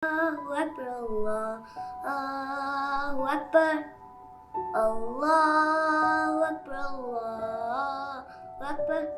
Allahu Akbar, Allahu Akbar, Allahu Akbar, Allahu Akbar.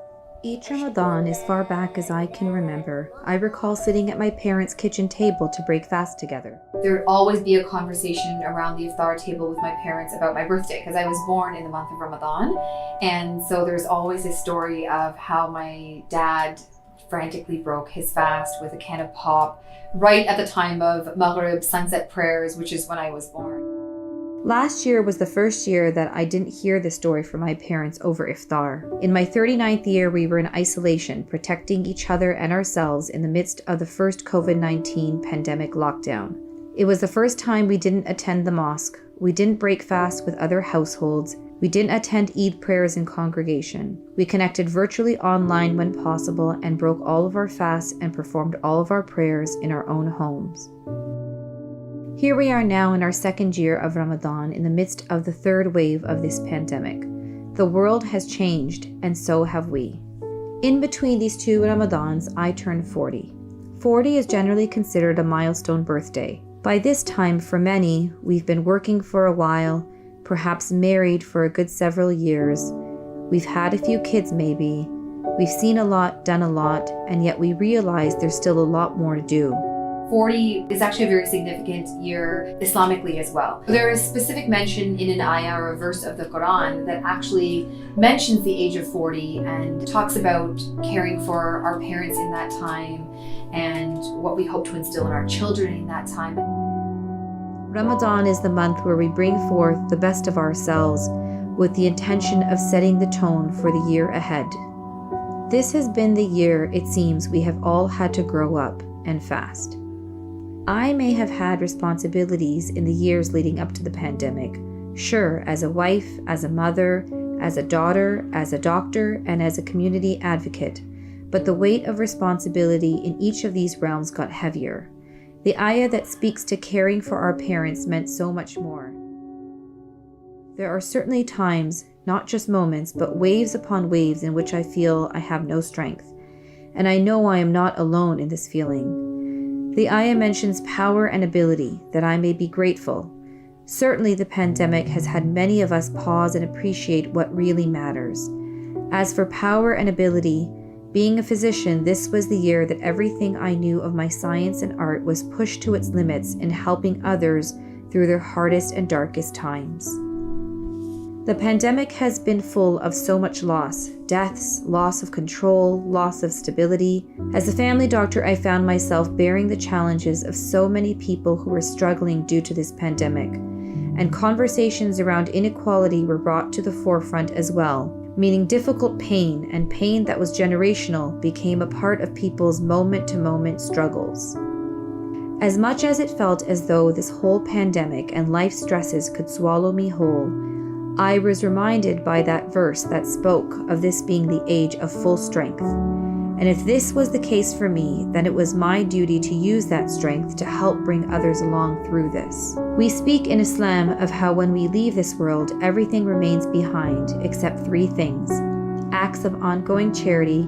Each Ramadan, as far back as I can remember, I recall sitting at my parents' kitchen table to break fast together. There would always be a conversation around the iftar table with my parents about my birthday, because I was born in the month of Ramadan. And so there's always a story of how my dad frantically broke his fast with a can of pop right at the time of Maghrib sunset prayers, which is when I was born. Last year was the first year that I didn't hear the story from my parents over iftar. In my 39th year, we were in isolation, protecting each other and ourselves in the midst of the first COVID-19 pandemic lockdown. It was the first time we didn't attend the mosque, we didn't break fast with other households, we didn't attend Eid prayers in congregation. We connected virtually online when possible and broke all of our fasts and performed all of our prayers in our own homes. Here we are now in our second year of Ramadan in the midst of the third wave of this pandemic. The world has changed, and so have we. In between these two Ramadans, I turned 40. 40 is generally considered a milestone birthday. By this time, for many, we've been working for a while, perhaps married for a good several years. We've had a few kids maybe. We've seen a lot, done a lot, and yet we realize there's still a lot more to do. 40 is actually a very significant year Islamically as well. There is specific mention in an ayah or a verse of the Quran that actually mentions the age of 40 and talks about caring for our parents in that time and what we hope to instill in our children in that time. Ramadan is the month where we bring forth the best of ourselves with the intention of setting the tone for the year ahead. This has been the year, it seems, we have all had to grow up and fast. I may have had responsibilities in the years leading up to the pandemic, sure, as a wife, as a mother, as a daughter, as a doctor, and as a community advocate, but the weight of responsibility in each of these realms got heavier. The ayah that speaks to caring for our parents meant so much more. There are certainly times, not just moments, but waves upon waves in which I feel I have no strength, and I know I am not alone in this feeling. The ayah mentions power and ability, that I may be grateful. Certainly the pandemic has had many of us pause and appreciate what really matters. As for power and ability, being a physician, this was the year that everything I knew of my science and art was pushed to its limits in helping others through their hardest and darkest times. The pandemic has been full of so much loss, deaths, loss of control, loss of stability. As a family doctor, I found myself bearing the challenges of so many people who were struggling due to this pandemic, and conversations around inequality were brought to the forefront as well, meaning difficult pain and pain that was generational became a part of people's moment-to-moment struggles. As much as it felt as though this whole pandemic and life stresses could swallow me whole, I was reminded by that verse that spoke of this being the age of full strength. And if this was the case for me, then it was my duty to use that strength to help bring others along through this. We speak in Islam of how when we leave this world, everything remains behind except three things: acts of ongoing charity,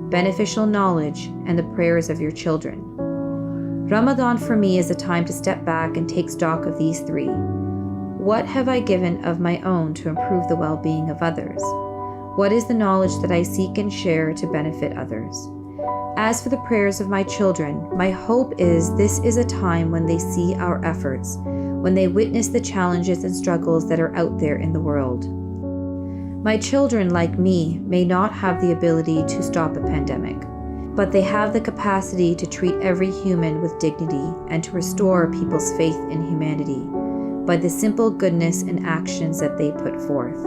beneficial knowledge, and the prayers of your children. Ramadan for me is a time to step back and take stock of these three. What have I given of my own to improve the well-being of others? What is the knowledge that I seek and share to benefit others? As for the prayers of my children, my hope is this is a time when they see our efforts, when they witness the challenges and struggles that are out there in the world. My children, like me, may not have the ability to stop a pandemic, but they have the capacity to treat every human with dignity and to restore people's faith in humanity by the simple goodness and actions that they put forth.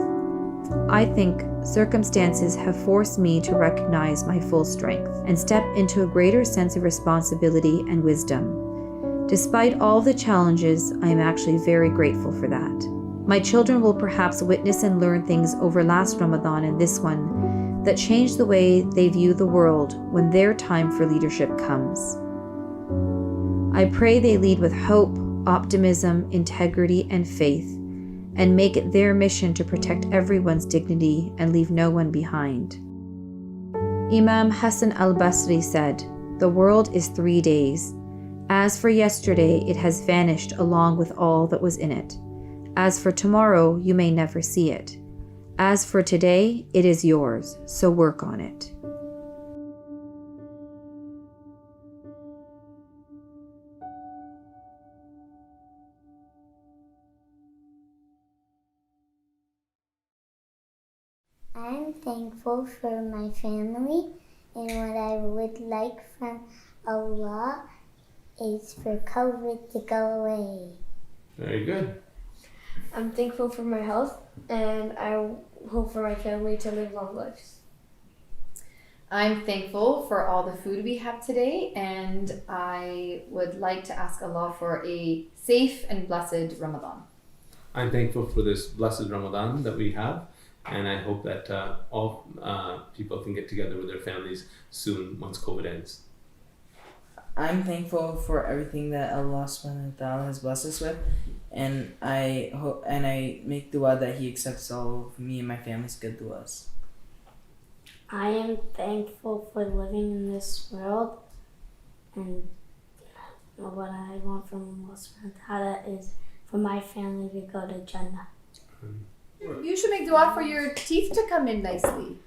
I think circumstances have forced me to recognize my full strength and step into a greater sense of responsibility and wisdom. Despite all the challenges, I am actually very grateful for that. My children will perhaps witness and learn things over last Ramadan and this one that change the way they view the world when their time for leadership comes. I pray they lead with hope, optimism, integrity, and faith, and make it their mission to protect everyone's dignity and leave no one behind. Imam Hassan al-Basri said, "The world is 3 days. As for yesterday, it has vanished along with all that was in it. As for tomorrow, you may never see it. As for today, it is yours, so work on it. I'm thankful for my family, and what I would like from Allah is for COVID to go away. Very good. I'm thankful for my health, and I hope for my family to live long lives. I'm thankful for all the food we have today, and I would like to ask Allah for a safe and blessed Ramadan. I'm thankful for this blessed Ramadan that we have, and I hope that all people can get together with their families soon once COVID ends. I'm thankful for everything that Allah subhanahu wa ta'ala has blessed us with, and I hope and I make dua that He accepts all of me and my family's good duas. I am thankful for living in this world, and what I want from Allah subhanahu wa ta'ala is for my family to go to Jannah. You should make dua for your teeth to come in nicely.